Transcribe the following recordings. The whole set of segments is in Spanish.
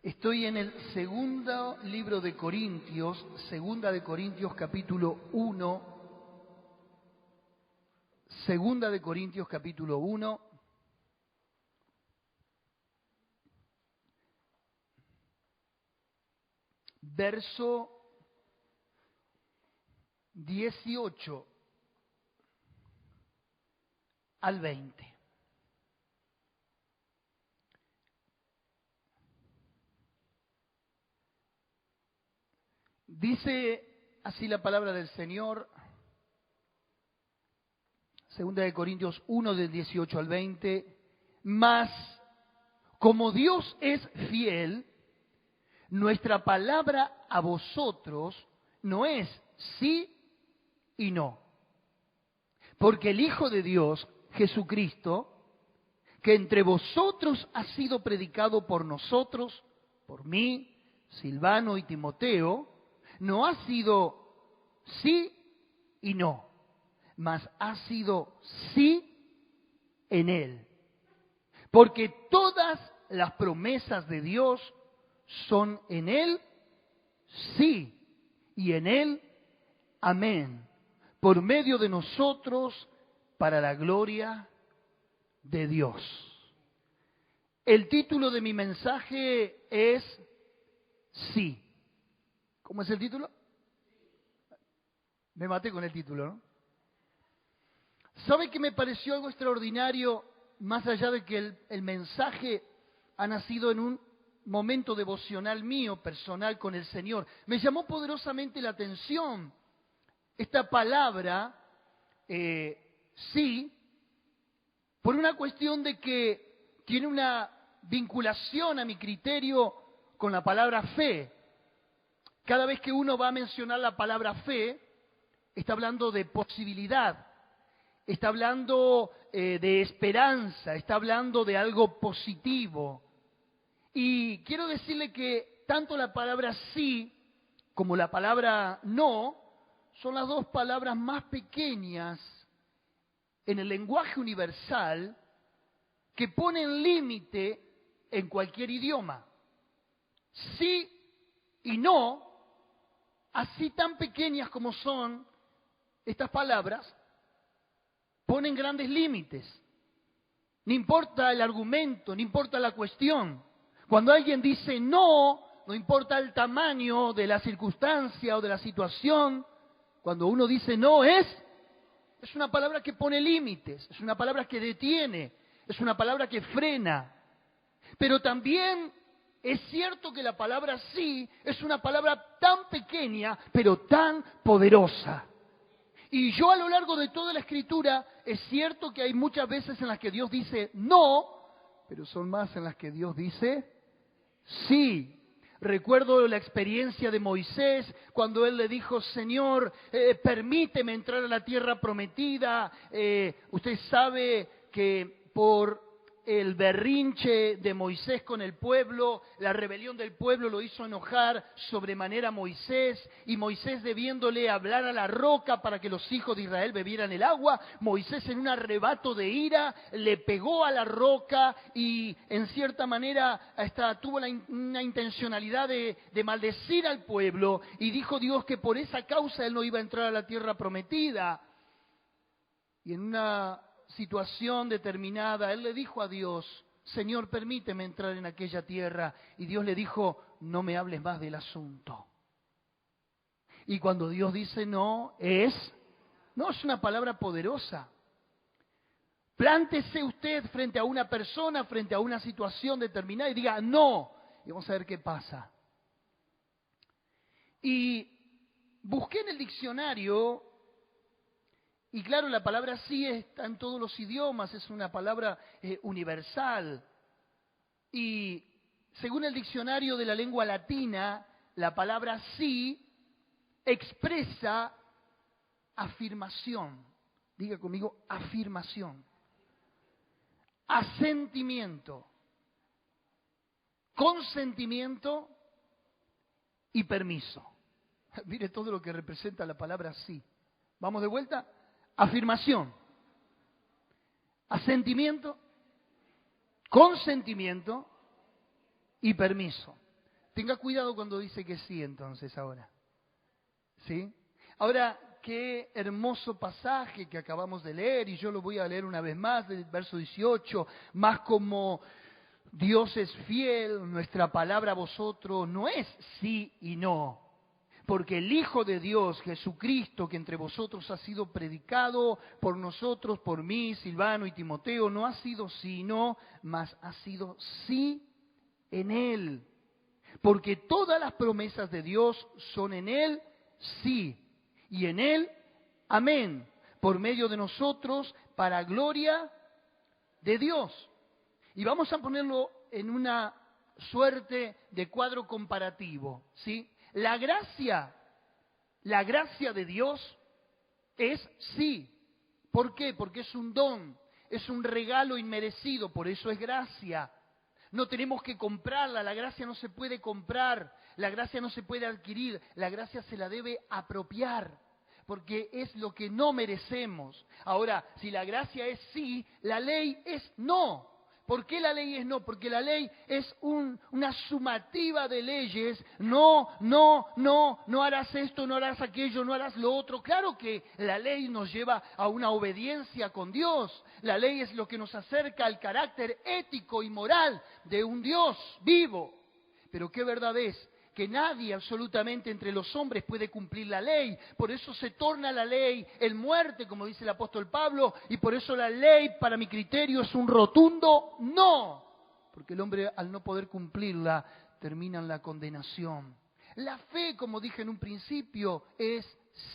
Estoy en el segundo libro de Corintios, segunda de Corintios capítulo 1, segunda de Corintios capítulo 1, verso 18 al 20. Dice así la palabra del Señor, segunda de Corintios 1 del 18 al 20, mas como Dios es fiel, nuestra palabra a vosotros no es sí y no. Porque el Hijo de Dios, Jesucristo, que entre vosotros ha sido predicado por nosotros, por mí, Silvano y Timoteo, no ha sido sí y no, mas ha sido sí en Él. Porque todas las promesas de Dios son en Él sí y en Él amén, por medio de nosotros para la gloria de Dios. El título de mi mensaje es Sí. ¿Cómo es el título? Me maté con el título, ¿no? ¿Sabe que me pareció algo extraordinario, más allá de que el mensaje ha nacido en un momento devocional mío, personal con el Señor? Me llamó poderosamente la atención esta palabra, sí, por una cuestión de que tiene una vinculación a mi criterio con la palabra fe. Cada vez que uno va a mencionar la palabra fe, está hablando de posibilidad, está hablando de esperanza, está hablando de algo positivo. Y quiero decirle que tanto la palabra sí como la palabra no son las dos palabras más pequeñas en el lenguaje universal que ponen límite en cualquier idioma. Sí y no, así tan pequeñas como son estas palabras, ponen grandes límites. No importa el argumento, no importa la cuestión. Cuando alguien dice no, no importa el tamaño de la circunstancia o de la situación, cuando uno dice no es una palabra que pone límites, es una palabra que detiene, es una palabra que frena. Pero también es cierto que la palabra sí es una palabra tan pequeña, pero tan poderosa. Y yo a lo largo de toda la Escritura, es cierto que hay muchas veces en las que Dios dice no, pero son más en las que Dios dice sí. Recuerdo la experiencia de Moisés cuando él le dijo, Señor, permíteme entrar a la tierra prometida. Usted sabe que por el berrinche de Moisés con el pueblo, la rebelión del pueblo lo hizo enojar sobremanera a Moisés, y Moisés debiéndole hablar a la roca para que los hijos de Israel bebieran el agua, Moisés en un arrebato de ira le pegó a la roca y en cierta manera hasta tuvo una intencionalidad de maldecir al pueblo, y dijo Dios que por esa causa él no iba a entrar a la tierra prometida. Y en una situación determinada, él le dijo a Dios, Señor, permíteme entrar en aquella tierra. Y Dios le dijo, no me hables más del asunto. Y cuando Dios dice no es una palabra poderosa. Plántese usted frente a una persona, frente a una situación determinada y diga no. Y vamos a ver qué pasa. Y busqué en el diccionario. Y claro, la palabra sí está en todos los idiomas, es una palabra universal. Y según el diccionario de la lengua latina, la palabra sí expresa afirmación. Diga conmigo, afirmación. Asentimiento, consentimiento y permiso. Mire todo lo que representa la palabra sí. ¿Vamos de vuelta? Afirmación, asentimiento, consentimiento y permiso. tenga cuidado cuando dice que sí entonces ahora. ¿Sí? Ahora, qué hermoso pasaje que acabamos de leer, y yo lo voy a leer una vez más, del verso 18, más como Dios es fiel, nuestra palabra a vosotros no es sí y no. Porque el Hijo de Dios, Jesucristo, que entre vosotros ha sido predicado por nosotros, por mí, Silvano y Timoteo, no ha sido sí y no, mas ha sido sí en Él. Porque todas las promesas de Dios son en Él sí, y en Él amén, por medio de nosotros, para gloria de Dios. Y vamos a ponerlo en una suerte de cuadro comparativo, ¿sí? La gracia de Dios es sí. ¿Por qué? Porque es un don, es un regalo inmerecido, por eso es gracia. No tenemos que comprarla, la gracia no se puede comprar, la gracia no se puede adquirir, la gracia se la debe apropiar, porque es lo que no merecemos. Ahora, si la gracia es sí, la ley es no. ¿Por qué la ley es no? Porque la ley es una sumativa de leyes. No harás esto, no harás aquello, no harás lo otro. Claro que la ley nos lleva a una obediencia con Dios. La ley es lo que nos acerca al carácter ético y moral de un Dios vivo. Pero qué verdad es que nadie absolutamente entre los hombres puede cumplir la ley. Por eso se torna la ley en muerte, como dice el apóstol Pablo, y por eso la ley, para mi criterio, es un rotundo no. Porque el hombre, al no poder cumplirla, termina en la condenación. La fe, como dije en un principio, es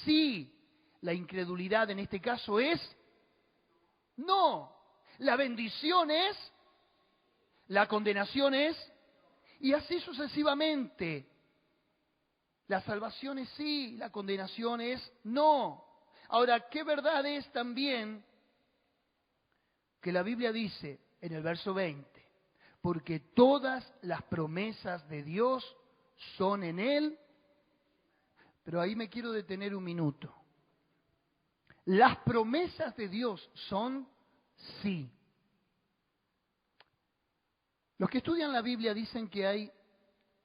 sí. La incredulidad en este caso es no. La bendición es, la condenación es, y así sucesivamente. La salvación es sí, la condenación es no. Ahora, ¿qué verdad es también que la Biblia dice en el verso 20? Porque todas las promesas de Dios son en Él. Pero ahí me quiero detener un minuto. Las promesas de Dios son sí. Los que estudian la Biblia dicen que hay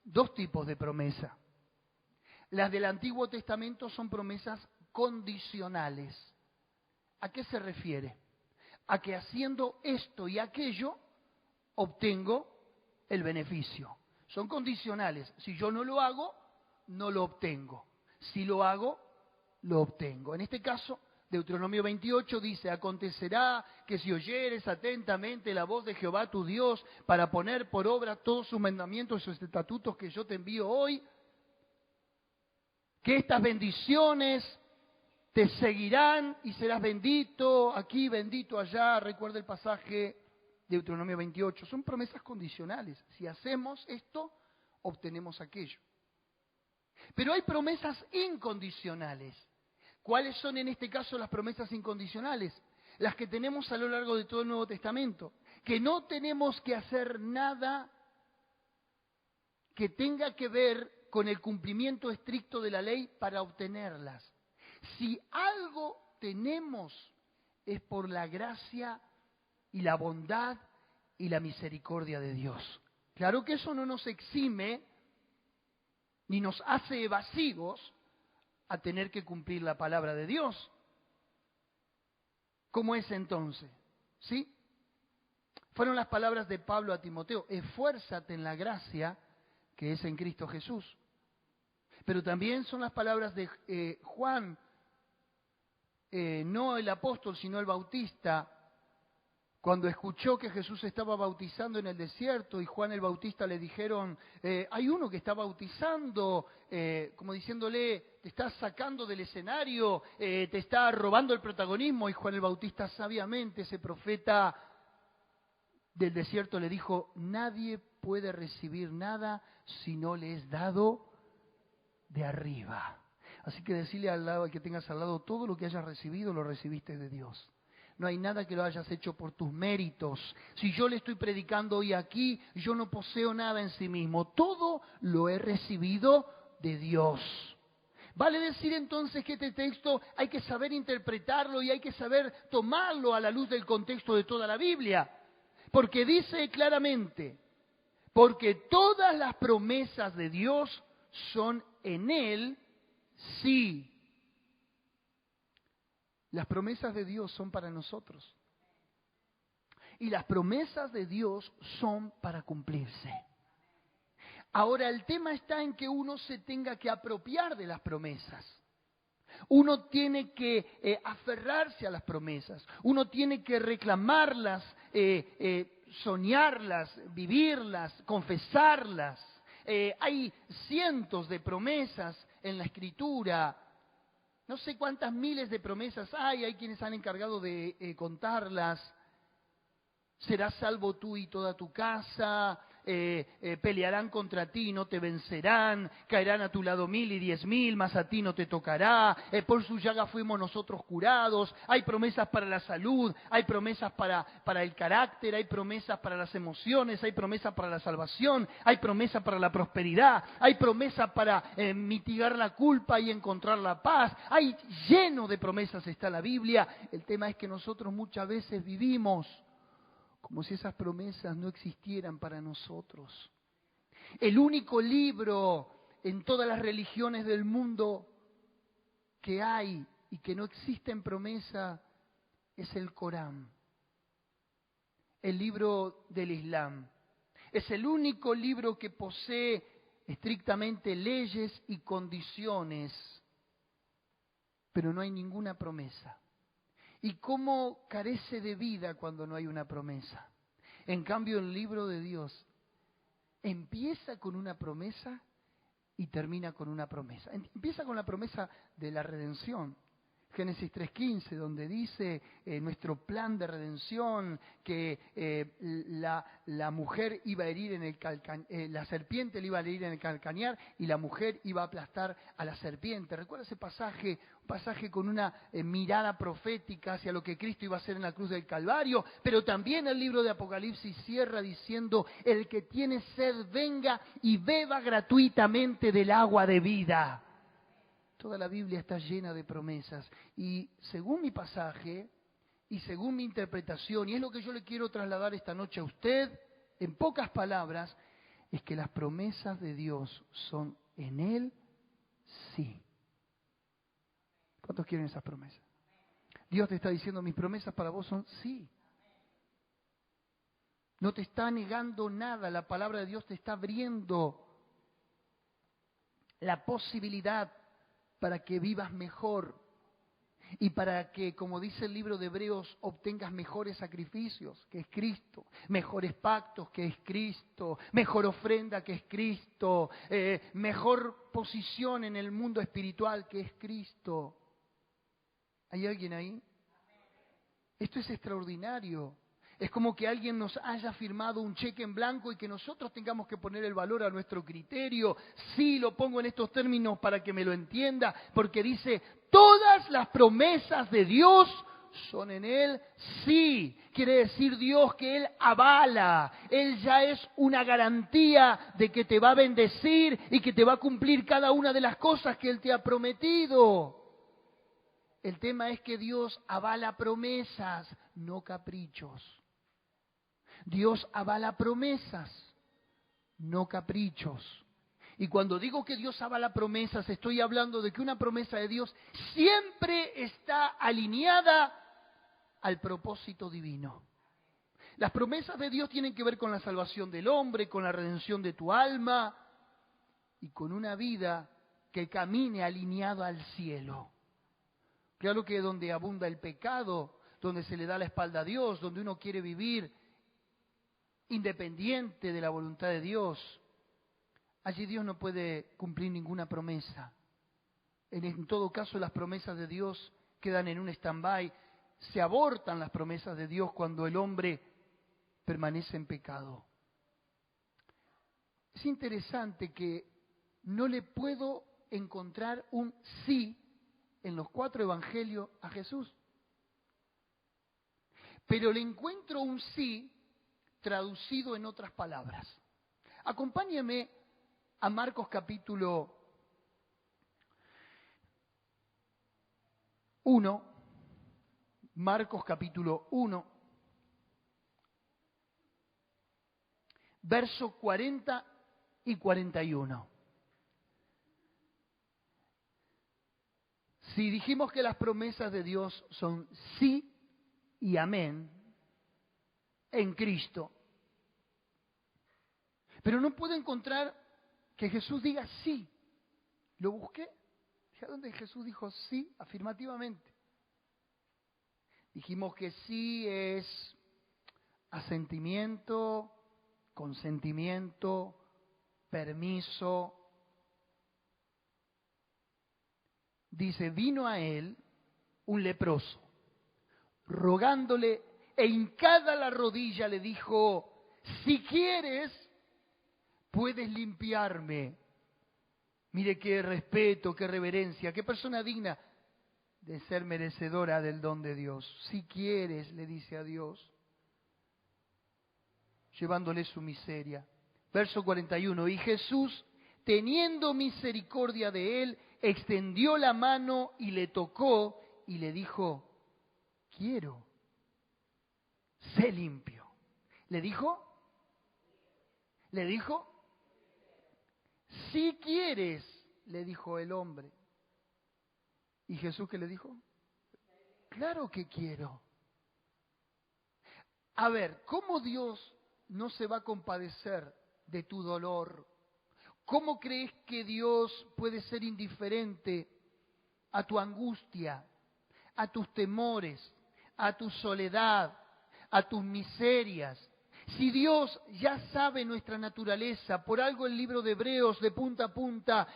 dos tipos de promesa. Las del Antiguo Testamento son promesas condicionales. ¿A qué se refiere? A que haciendo esto y aquello obtengo el beneficio. Son condicionales. Si yo no lo hago, no lo obtengo. Si lo hago, lo obtengo. En este caso, Deuteronomio 28 dice: acontecerá que si oyeres atentamente la voz de Jehová tu Dios para poner por obra todos sus mandamientos y sus estatutos que yo te envío hoy, que estas bendiciones te seguirán y serás bendito aquí, bendito allá. Recuerda el pasaje de Deuteronomio 28. Son promesas condicionales. Si hacemos esto, obtenemos aquello. Pero hay promesas incondicionales. ¿Cuáles son en este caso las promesas incondicionales? Las que tenemos a lo largo de todo el Nuevo Testamento. Que no tenemos que hacer nada que tenga que ver con el cumplimiento estricto de la ley para obtenerlas. Si algo tenemos es por la gracia y la bondad y la misericordia de Dios. Claro que eso no nos exime ni nos hace evasivos a tener que cumplir la palabra de Dios. ¿Cómo es entonces? ¿Sí? Fueron las palabras de Pablo a Timoteo: esfuérzate en la gracia que es en Cristo Jesús. Pero también son las palabras de Juan, no el apóstol, sino el bautista, cuando escuchó que Jesús estaba bautizando en el desierto y Juan el Bautista le dijeron: hay uno que está bautizando, como diciéndole, te está sacando del escenario, te está robando el protagonismo. Y Juan el Bautista sabiamente, ese profeta del desierto, le dijo: nadie puede recibir nada si no le es dado de arriba. Así que decirle al lado, al que tengas al lado: todo lo que hayas recibido lo recibiste de Dios. No hay nada que lo hayas hecho por tus méritos. Si yo le estoy predicando hoy aquí, yo no poseo nada en sí mismo. Todo lo he recibido de Dios. Vale decir entonces que este texto hay que saber interpretarlo y hay que saber tomarlo a la luz del contexto de toda la Biblia. Porque dice claramente: Porque todas las promesas de Dios son en Él, sí. Las promesas de Dios son para nosotros. Y las promesas de Dios son para cumplirse. Ahora, el tema está en que uno se tenga que apropiar de las promesas. Uno tiene que aferrarse a las promesas. Uno tiene que reclamarlas, soñarlas, vivirlas, confesarlas. Hay cientos de promesas en la Escritura. No sé cuántas miles de promesas hay quienes han encargado de contarlas. Serás salvo tú y toda tu casa, pelearán contra ti y no te vencerán, caerán a tu lado 1000 y 10.000, mas a ti no te tocará, por su llaga fuimos nosotros curados. Hay promesas para la salud, hay promesas para el carácter, hay promesas para las emociones, hay promesas para la salvación, hay promesas para la prosperidad, hay promesas para mitigar la culpa y encontrar la paz. Hay lleno de promesas está la Biblia. El tema es que nosotros muchas veces vivimos como si esas promesas no existieran para nosotros. El único libro en todas las religiones del mundo que hay y que no existe en promesa es el Corán, el libro del Islam. Es el único libro que posee estrictamente leyes y condiciones, pero no hay ninguna promesa. ¿Y cómo carece de vida cuando no hay una promesa? En cambio, el libro de Dios empieza con una promesa y termina con una promesa. Empieza con la promesa de la redención. Génesis 3:15, donde dice nuestro plan de redención, que la mujer iba a herir en el la serpiente le iba a herir en el calcañar y la mujer iba a aplastar a la serpiente. ¿Recuerda ese pasaje? Un pasaje con una mirada profética hacia lo que Cristo iba a hacer en la cruz del Calvario, pero también el libro de Apocalipsis cierra diciendo: el que tiene sed venga y beba gratuitamente del agua de vida. Toda la Biblia está llena de promesas y según mi pasaje y según mi interpretación, y es lo que yo le quiero trasladar esta noche a usted, en pocas palabras, es que las promesas de Dios son en Él, sí. ¿Cuántos quieren esas promesas? Dios te está diciendo: mis promesas para vos son sí. No te está negando nada, la palabra de Dios te está abriendo la posibilidad para que vivas mejor y para que, como dice el libro de Hebreos, obtengas mejores sacrificios, que es Cristo, mejores pactos, que es Cristo, mejor ofrenda, que es Cristo, mejor posición en el mundo espiritual, que es Cristo. ¿Hay alguien ahí? Esto es extraordinario. Es como que alguien nos haya firmado un cheque en blanco y que nosotros tengamos que poner el valor a nuestro criterio. Sí, lo pongo en estos términos para que me lo entienda, porque dice: todas las promesas de Dios son en Él, sí. Quiere decir Dios que Él avala, Él ya es una garantía de que te va a bendecir y que te va a cumplir cada una de las cosas que Él te ha prometido. El tema es que Dios avala promesas, no caprichos. Dios avala promesas, no caprichos. Y cuando digo que Dios avala promesas, estoy hablando de que una promesa de Dios siempre está alineada al propósito divino. Las promesas de Dios tienen que ver con la salvación del hombre, con la redención de tu alma y con una vida que camine alineada al cielo. Claro que donde abunda el pecado, donde se le da la espalda a Dios, donde uno quiere vivir independiente de la voluntad de Dios, allí Dios no puede cumplir ninguna promesa. En todo caso, las promesas de Dios quedan en un stand-by. Se abortan las promesas de Dios cuando el hombre permanece en pecado. Es interesante que no le puedo encontrar un sí en los 4 evangelios a Jesús. Pero le encuentro un sí traducido en otras palabras. Acompáñeme a Marcos capítulo 1. Marcos capítulo 1. versos 40 y 41. Si dijimos que las promesas de Dios son sí y amén en Cristo, pero no puedo encontrar que Jesús diga sí. Lo busqué. ¿A dónde Jesús dijo sí afirmativamente? Dijimos que sí es asentimiento, consentimiento, permiso. Dice, vino a él un leproso, rogándole, e hincada la rodilla le dijo, si quieres, puedes limpiarme. Mire qué respeto, qué reverencia, qué persona digna de ser merecedora del don de Dios. Si quieres, le dice a Dios, llevándole su miseria. Verso 41, y Jesús, teniendo misericordia de él, extendió la mano y le tocó y le dijo, quiero, sé limpio. ¿Le dijo? Si quieres, le dijo el hombre. ¿Y Jesús qué le dijo? Claro que quiero. A ver, ¿cómo Dios no se va a compadecer de tu dolor? ¿Cómo crees que Dios puede ser indiferente a tu angustia, a tus temores, a tu soledad, a tus miserias? Si Dios ya sabe nuestra naturaleza, por algo el libro de Hebreos de punta a punta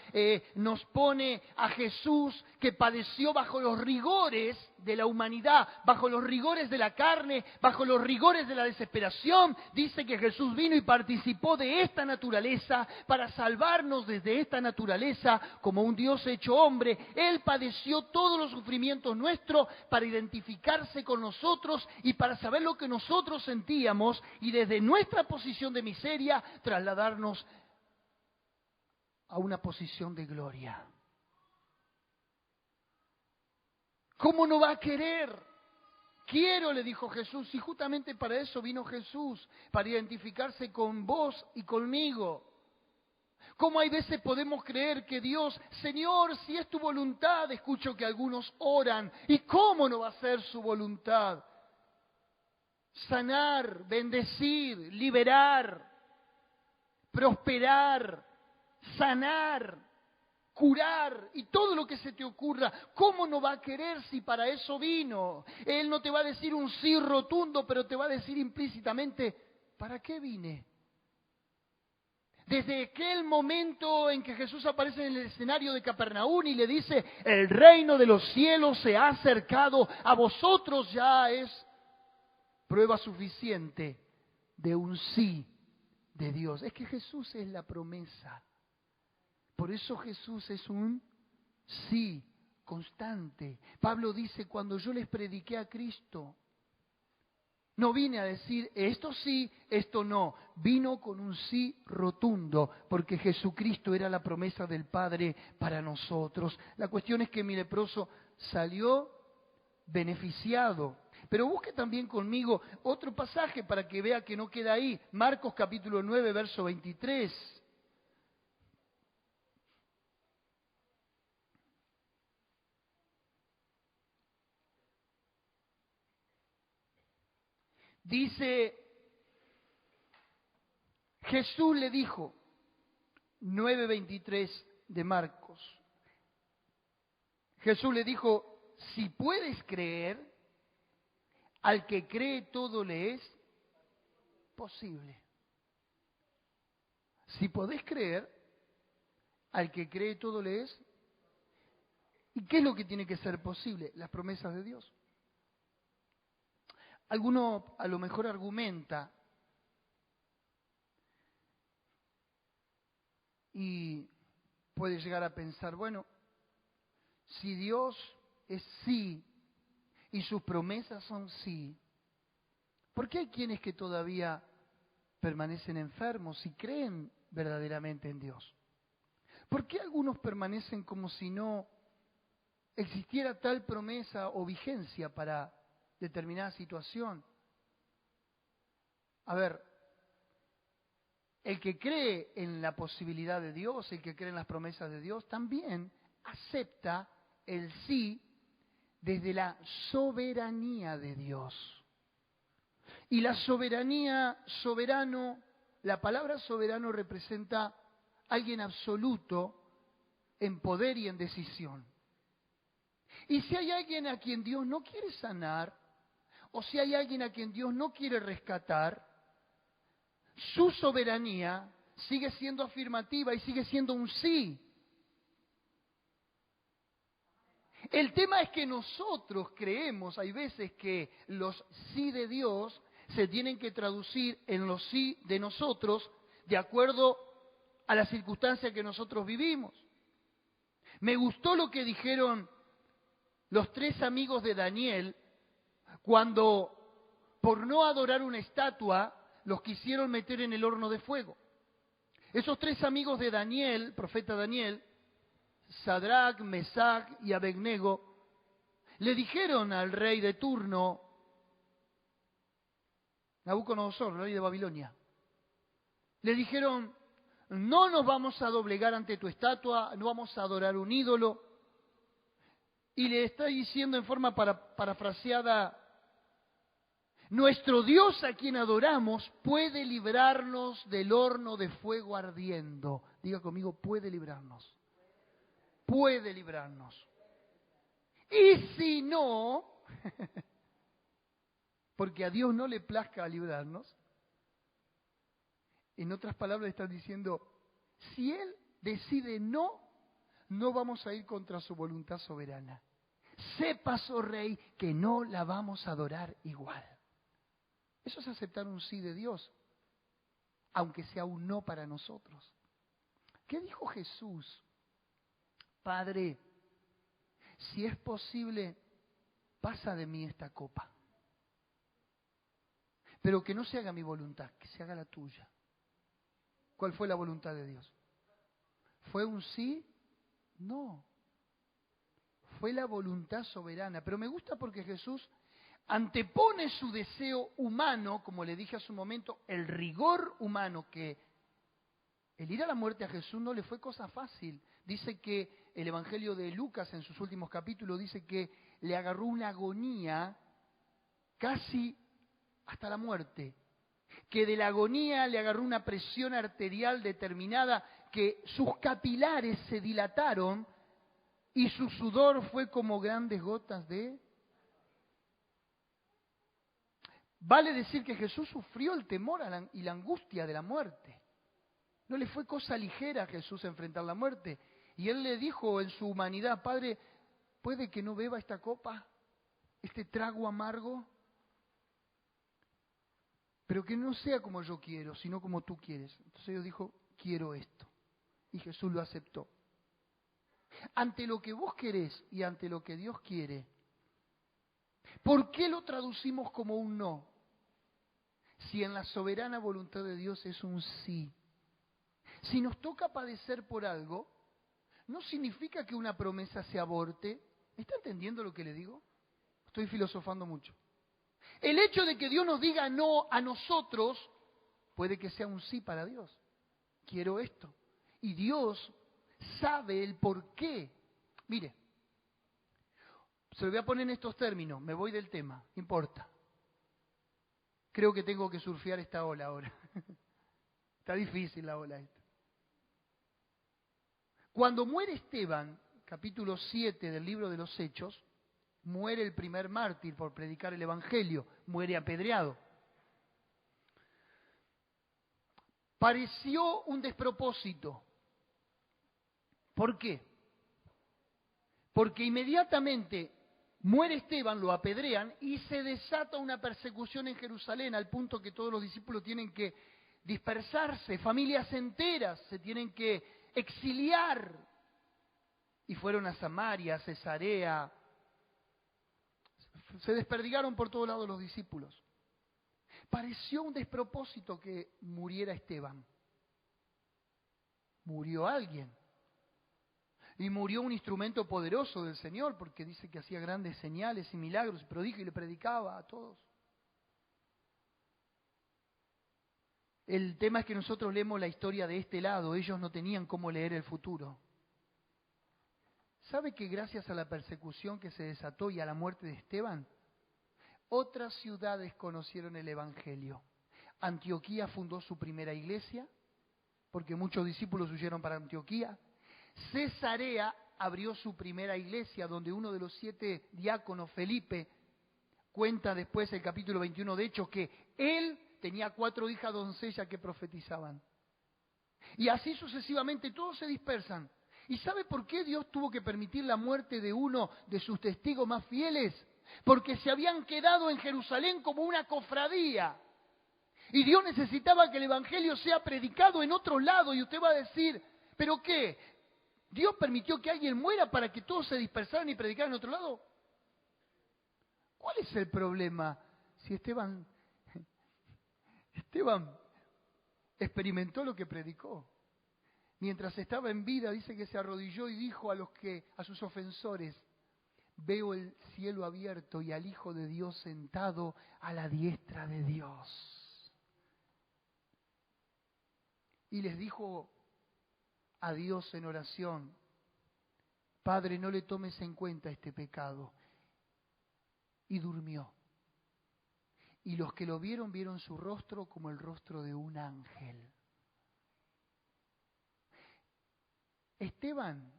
nos pone a Jesús que padeció bajo los rigores de la humanidad, bajo los rigores de la carne, bajo los rigores de la desesperación. Dice que Jesús vino y participó de esta naturaleza para salvarnos desde esta naturaleza como un Dios hecho hombre. Él padeció todos los sufrimientos nuestros para identificarse con nosotros y para saber lo que nosotros sentíamos y desde nuestra posición de miseria trasladarnos a una posición de gloria. ¿Cómo no va a querer? Quiero, le dijo Jesús, y justamente para eso vino Jesús, para identificarse con vos y conmigo. ¿Cómo hay veces podemos creer que Dios, Señor, si es tu voluntad? Escucho que algunos oran, ¿y cómo no va a ser su voluntad? Sanar, bendecir, liberar, prosperar, sanar, curar y todo lo que se te ocurra. ¿Cómo no va a querer si para eso vino? Él no te va a decir un sí rotundo, pero te va a decir implícitamente, ¿para qué vine? Desde aquel momento en que Jesús aparece en el escenario de Capernaum y le dice, el reino de los cielos se ha acercado a vosotros, ya es prueba suficiente de un sí de Dios. Es que Jesús es la promesa. Por eso Jesús es un sí constante. Pablo dice, cuando yo les prediqué a Cristo, no vine a decir esto sí, esto no. Vino con un sí rotundo, porque Jesucristo era la promesa del Padre para nosotros. La cuestión es que mi leproso salió beneficiado. Pero busque también conmigo otro pasaje para que vea que no queda ahí. Marcos capítulo 9, verso 23. Dice, Jesús le dijo, 9:23 de Marcos. Jesús le dijo, si puedes creer, al que cree todo le es posible. Si podés creer, al que cree todo le es. ¿Y qué es lo que tiene que ser posible? Las promesas de Dios. Alguno a lo mejor argumenta y puede llegar a pensar, bueno, si Dios es sí y sus promesas son sí, ¿por qué hay quienes que todavía permanecen enfermos y creen verdaderamente en Dios? ¿Por qué algunos permanecen como si no existiera tal promesa o vigencia para determinada situación? A ver, el que cree en la posibilidad de Dios, el que cree en las promesas de Dios, también acepta el sí desde la soberanía de Dios. Y la soberanía, soberano, la palabra soberano representa alguien absoluto en poder y en decisión. Y si hay alguien a quien Dios no quiere sanar, o si hay alguien a quien Dios no quiere rescatar, su soberanía sigue siendo afirmativa y sigue siendo un sí. El tema es que nosotros creemos, hay veces que los sí de Dios se tienen que traducir en los sí de nosotros de acuerdo a la circunstancia que nosotros vivimos. Me gustó lo que dijeron los 3 amigos de Daniel cuando, por no adorar una estatua, los quisieron meter en el horno de fuego. Esos 3 amigos de Daniel, profeta Daniel, Sadrach, Mesach y Abednego, le dijeron al rey de turno, Nabucodonosor, rey de Babilonia, le dijeron, no nos vamos a doblegar ante tu estatua, no vamos a adorar un ídolo. Y le está diciendo en forma parafraseada, nuestro Dios a quien adoramos puede librarnos del horno de fuego ardiendo. Diga conmigo, puede librarnos. Puede librarnos. Y si no, porque a Dios no le plazca librarnos, en otras palabras están diciendo, si Él decide no, no vamos a ir contra su voluntad soberana. Sepas, oh rey, que no la vamos a adorar igual. Eso es aceptar un sí de Dios, aunque sea un no para nosotros. ¿Qué dijo Jesús? Padre, si es posible, pasa de mí esta copa. Pero que no se haga mi voluntad, que se haga la tuya. ¿Cuál fue la voluntad de Dios? ¿Fue un sí? No. Fue la voluntad soberana. Pero me gusta porque Jesús antepone su deseo humano, como le dije hace un momento, el rigor humano, que el ir a la muerte a Jesús no le fue cosa fácil. Dice que el Evangelio de Lucas en sus últimos capítulos dice que le agarró una agonía casi hasta la muerte. Que de la agonía le agarró una presión arterial determinada, que sus capilares se dilataron y su sudor fue como grandes gotas de... Vale decir que Jesús sufrió el temor y la angustia de la muerte. No le fue cosa ligera a Jesús enfrentar la muerte. Y Él le dijo en su humanidad, Padre, ¿puede que no beba esta copa, este trago amargo? Pero que no sea como yo quiero, sino como tú quieres. Entonces Dios dijo, quiero esto. Y Jesús lo aceptó. Ante lo que vos querés y ante lo que Dios quiere, ¿por qué lo traducimos como un no? Si en la soberana voluntad de Dios es un sí. Si nos toca padecer por algo, no significa que una promesa se aborte. ¿Está entendiendo lo que le digo? Estoy filosofando mucho. El hecho de que Dios nos diga no a nosotros, puede que sea un sí para Dios. Quiero esto. Y Dios sabe el por qué. Mire, se lo voy a poner en estos términos, me voy del tema, no importa. Creo que tengo que surfear esta ola ahora. Está difícil la ola esta. Cuando muere Esteban, capítulo 7 del libro de los Hechos, muere el primer mártir por predicar el Evangelio, muere apedreado. Pareció un despropósito. ¿Por qué? Porque inmediatamente muere Esteban, lo apedrean y se desata una persecución en Jerusalén al punto que todos los discípulos tienen que dispersarse, familias enteras se tienen que exiliar. Y fueron a Samaria, a Cesarea. Se desperdigaron por todos lados los discípulos. Pareció un despropósito que muriera Esteban. Murió alguien. Y murió un instrumento poderoso del Señor, porque dice que hacía grandes señales y milagros, prodigios y le predicaba a todos. El tema es que nosotros leemos la historia de este lado, ellos no tenían cómo leer el futuro. ¿Sabe que gracias a la persecución que se desató y a la muerte de Esteban, otras ciudades conocieron el Evangelio? Antioquía fundó su primera iglesia, porque muchos discípulos huyeron para Antioquía. Cesarea abrió su primera iglesia, donde uno de los 7 diáconos, Felipe, cuenta después el capítulo 21 de Hechos que él tenía 4 hijas doncellas que profetizaban. Y así sucesivamente todos se dispersan. ¿Y sabe por qué Dios tuvo que permitir la muerte de uno de sus testigos más fieles? Porque se habían quedado en Jerusalén como una cofradía. Y Dios necesitaba que el Evangelio sea predicado en otro lado. Y usted va a decir, ¿pero qué? ¿Dios permitió que alguien muera para que todos se dispersaran y predicaran en otro lado? ¿Cuál es el problema? Si Esteban experimentó lo que predicó. Mientras estaba en vida, dice que se arrodilló y dijo a sus ofensores, veo el cielo abierto y al Hijo de Dios sentado a la diestra de Dios. Y les dijo a Dios en oración, Padre, no le tomes en cuenta este pecado. Y durmió. Y los que lo vieron, vieron su rostro como el rostro de un ángel. Esteban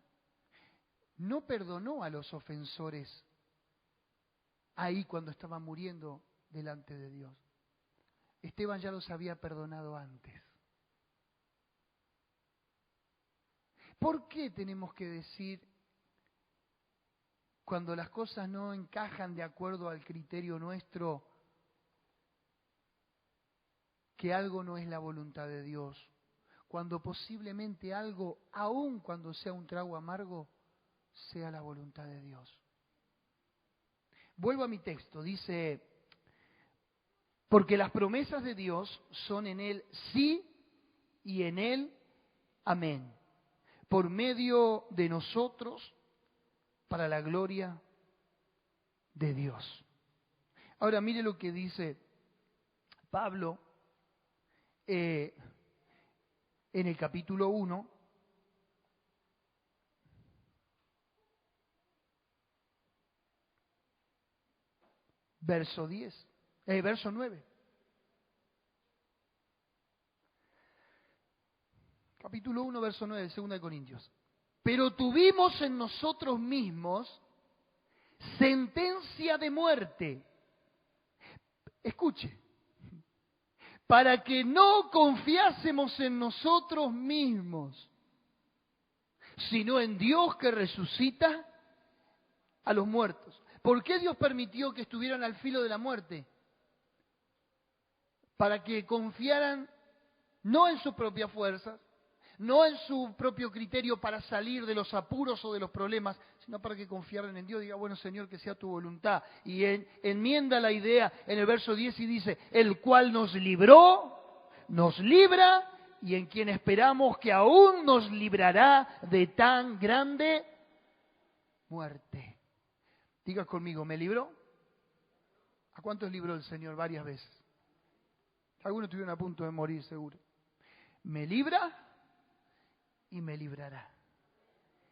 no perdonó a los ofensores ahí cuando estaba muriendo delante de Dios. Esteban ya los había perdonado antes. ¿Por qué tenemos que decir, cuando las cosas no encajan de acuerdo al criterio nuestro, que algo no es la voluntad de Dios? Cuando posiblemente algo, aun cuando sea un trago amargo, sea la voluntad de Dios. Vuelvo a mi texto, dice, porque las promesas de Dios son en Él sí y en Él amén, por medio de nosotros, para la gloria de Dios. Ahora mire lo que dice Pablo en el capítulo 1, verso 9. Capítulo 1, verso 9 de 2 de Corintios. Pero tuvimos en nosotros mismos sentencia de muerte. Escuche. Para que no confiásemos en nosotros mismos, sino en Dios que resucita a los muertos. ¿Por qué Dios permitió que estuvieran al filo de la muerte? Para que confiaran no en sus propias fuerzas, no en su propio criterio para salir de los apuros o de los problemas, sino para que confiaran en Dios. Diga, bueno, Señor, que sea tu voluntad. Y enmienda la idea en el verso 10 y dice, el cual nos libró, nos libra, y en quien esperamos que aún nos librará de tan grande muerte. Diga conmigo, ¿me libró? ¿A cuántos libró el Señor? Varias veces. Algunos estuvieron a punto de morir, seguro. ¿Me libra? Y me librará.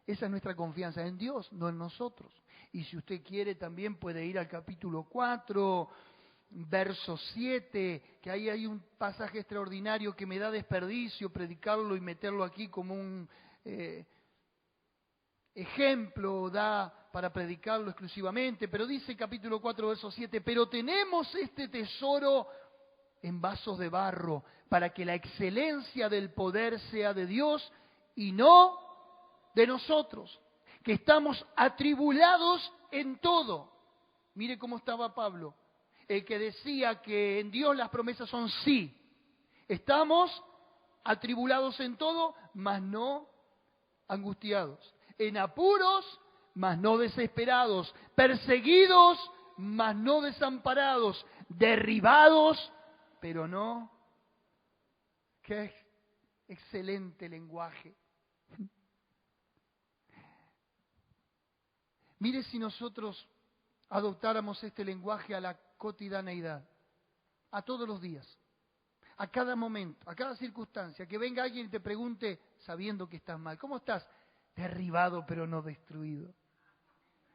Esa es nuestra confianza en Dios, no en nosotros. Y si usted quiere también puede ir al capítulo 4, verso 7, que ahí hay un pasaje extraordinario que me da desperdicio predicarlo y meterlo aquí como un ejemplo, da para predicarlo exclusivamente, pero dice capítulo 4, verso 7, pero tenemos este tesoro en vasos de barro, para que la excelencia del poder sea de Dios y no de nosotros, que estamos atribulados en todo. Mire cómo estaba Pablo, el que decía que en Dios las promesas son sí. Estamos atribulados en todo, mas no angustiados. En apuros, mas no desesperados. Perseguidos, mas no desamparados. Derribados, pero no. Qué excelente lenguaje. Mire si nosotros adoptáramos este lenguaje a la cotidianeidad, a todos los días. a cada momento, a cada circunstancia, que venga alguien y te pregunte, sabiendo que estás mal, ¿cómo estás? Derribado pero no destruido.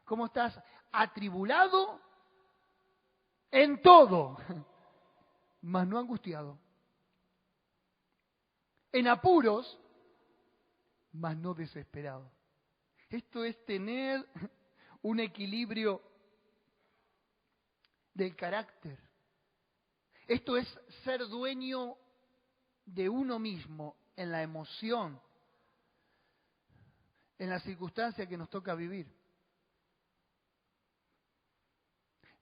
¿Cómo estás? Atribulado en todo, mas no angustiado. En apuros, mas no desesperado. Esto es tener un equilibrio del carácter. Esto es ser dueño de uno mismo en la emoción, en la circunstancia que nos toca vivir.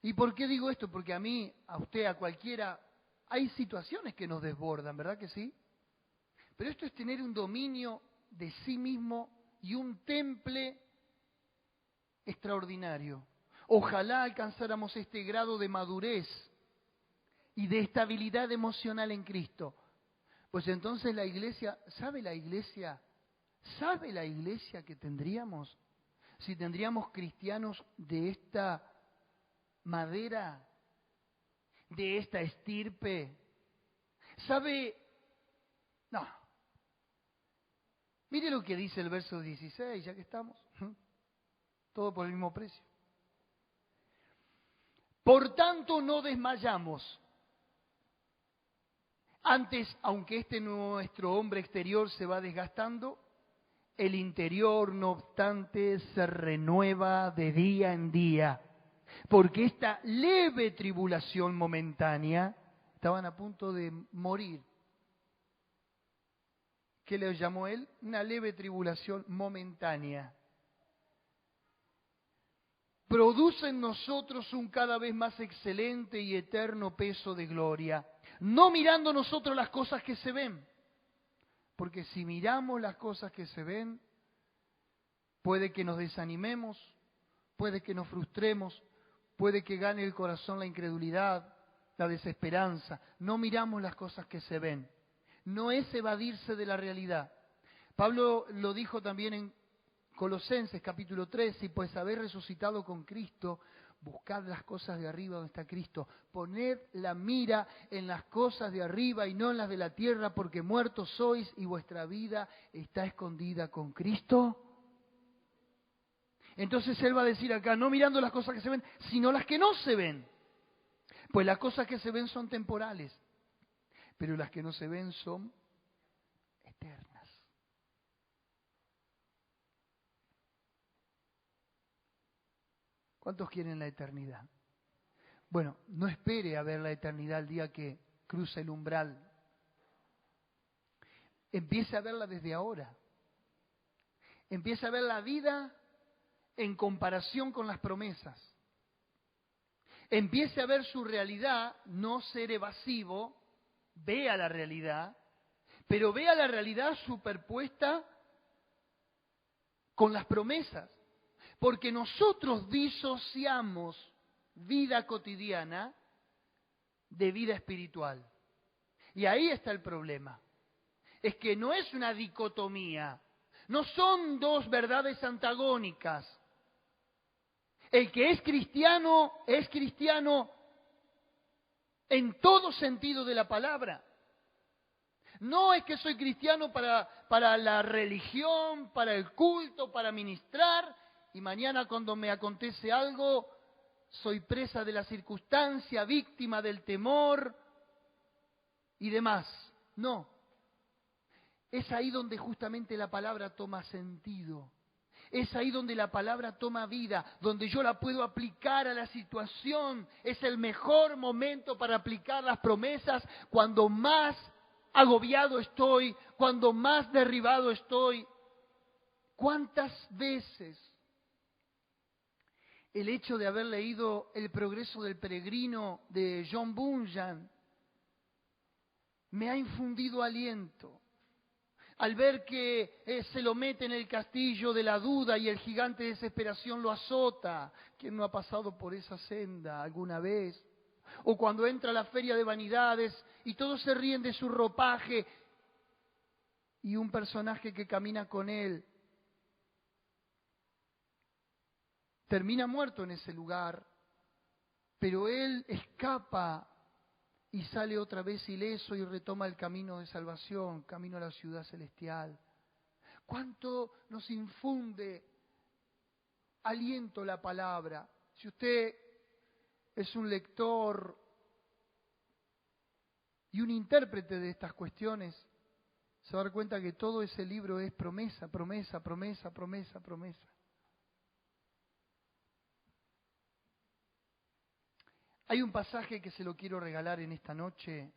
¿Y por qué digo esto? Porque a mí, a usted, a cualquiera, hay situaciones que nos desbordan, ¿verdad que sí? Pero esto es tener un dominio de sí mismo y un temple extraordinario. Ojalá alcanzáramos este grado de madurez y de estabilidad emocional en Cristo. Pues entonces la iglesia, ¿sabe la iglesia que tendríamos? Si tendríamos cristianos de esta madera, de esta estirpe. ¿Sabe? No. Mire lo que dice el verso 16, ya que estamos. Todo por el mismo precio. Por tanto, no desmayamos. Antes, aunque nuestro hombre exterior se va desgastando, el interior, no obstante, se renueva de día en día. Porque esta leve tribulación momentánea, estaban a punto de morir. ¿Qué le llamó él? Una leve tribulación momentánea. Produce en nosotros un cada vez más excelente y eterno peso de gloria, no mirando nosotros las cosas que se ven, porque si miramos las cosas que se ven, puede que nos desanimemos, puede que nos frustremos, puede que gane el corazón la incredulidad, la desesperanza. No miramos las cosas que se ven, no es evadirse de la realidad. Pablo lo dijo también en Colosenses capítulo 3, y pues habéis resucitado con Cristo, buscad las cosas de arriba donde está Cristo, poned la mira en las cosas de arriba y no en las de la tierra, porque muertos sois y vuestra vida está escondida con Cristo. Entonces él va a decir acá, no mirando las cosas que se ven, sino las que no se ven. Pues las cosas que se ven son temporales, pero las que no se ven son eternas. ¿Cuántos quieren la eternidad? Bueno, no espere a ver la eternidad el día que cruce el umbral. Empiece a verla desde ahora. Empiece a ver la vida en comparación con las promesas. Empiece a ver su realidad, no ser evasivo, vea la realidad, pero vea la realidad superpuesta con las promesas. Porque nosotros disociamos vida cotidiana de vida espiritual. Y ahí está el problema. Es que no es una dicotomía, no son dos verdades antagónicas. El que es cristiano en todo sentido de la palabra. No es que soy cristiano para la religión, para el culto, para ministrar, y mañana cuando me acontece algo, soy presa de la circunstancia, víctima del temor y demás. No. Es ahí donde justamente la palabra toma sentido. Es ahí donde la palabra toma vida, donde yo la puedo aplicar a la situación. Es el mejor momento para aplicar las promesas cuando más agobiado estoy, cuando más derribado estoy. ¿Cuántas veces el hecho de haber leído El progreso del peregrino de John Bunyan me ha infundido aliento? Al ver que se lo mete en el castillo de la duda y el gigante de desesperación lo azota. ¿Quién no ha pasado por esa senda alguna vez? O cuando entra a la feria de vanidades y todos se ríen de su ropaje y un personaje que camina con él termina muerto en ese lugar, pero él escapa y sale otra vez ileso y retoma el camino de salvación, camino a la ciudad celestial. ¿Cuánto nos infunde aliento la palabra? Si usted es un lector y un intérprete de estas cuestiones, se va a dar cuenta que todo ese libro es promesa, promesa, promesa, promesa, promesa. Hay un pasaje que se lo quiero regalar en esta noche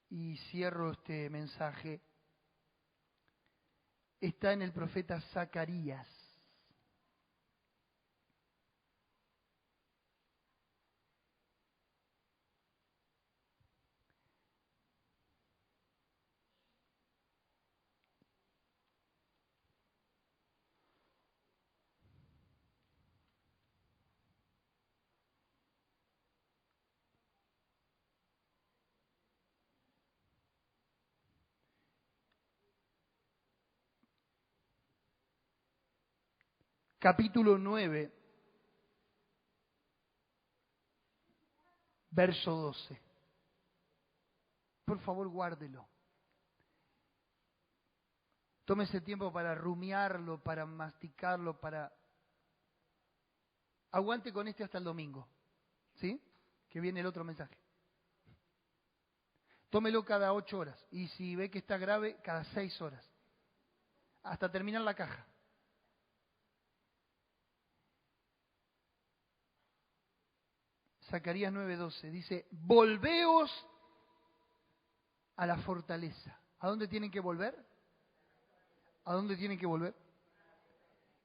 y cierro este mensaje. Está en el profeta Zacarías. Capítulo 9, verso 12. Por favor, guárdelo. Tómese tiempo para rumiarlo, para masticarlo, para... Aguante con este hasta el domingo, ¿sí? Que viene el otro mensaje. Tómelo cada 8 horas y si ve que está grave, cada 6 horas. Hasta terminar la caja. Zacarías 9:12 dice, volveos a la fortaleza. ¿A dónde tienen que volver? ¿A dónde tienen que volver?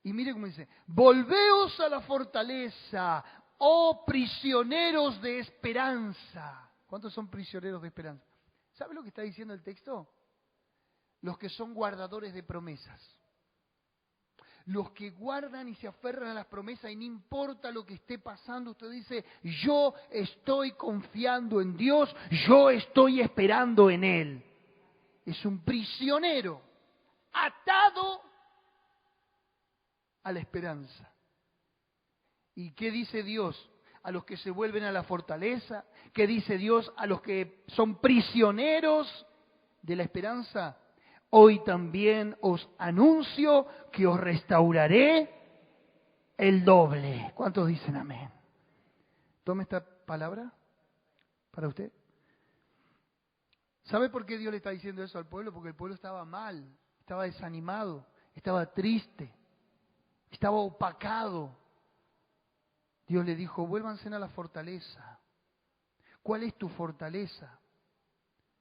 Y mire cómo dice, volveos a la fortaleza, oh prisioneros de esperanza. ¿Cuántos son prisioneros de esperanza? ¿Sabe lo que está diciendo el texto? Los que son guardadores de promesas. Los que guardan y se aferran a las promesas y no importa lo que esté pasando, usted dice, yo estoy confiando en Dios, yo estoy esperando en Él. Es un prisionero atado a la esperanza. ¿Y qué dice Dios a los que se vuelven a la fortaleza? ¿Qué dice Dios a los que son prisioneros de la esperanza? Hoy también os anuncio que os restauraré el doble. ¿Cuántos dicen amén? Tome esta palabra para usted. ¿Sabe por qué Dios le está diciendo eso al pueblo? Porque el pueblo estaba mal, estaba desanimado, estaba triste, estaba opacado. Dios le dijo, vuélvanse a la fortaleza. ¿Cuál es tu fortaleza?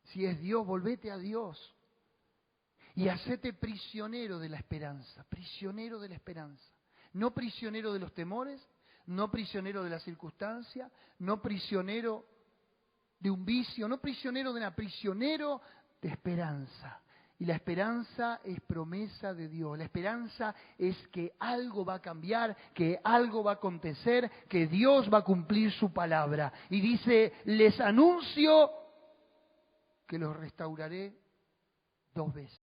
Si es Dios, volvete a Dios. Y hacete prisionero de la esperanza, prisionero de la esperanza. No prisionero de los temores, no prisionero de la circunstancia, no prisionero de un vicio, no prisionero de nada, prisionero de esperanza. Y la esperanza es promesa de Dios. La esperanza es que algo va a cambiar, que algo va a acontecer, que Dios va a cumplir su palabra. Y dice, les anuncio que los restauraré 2 veces.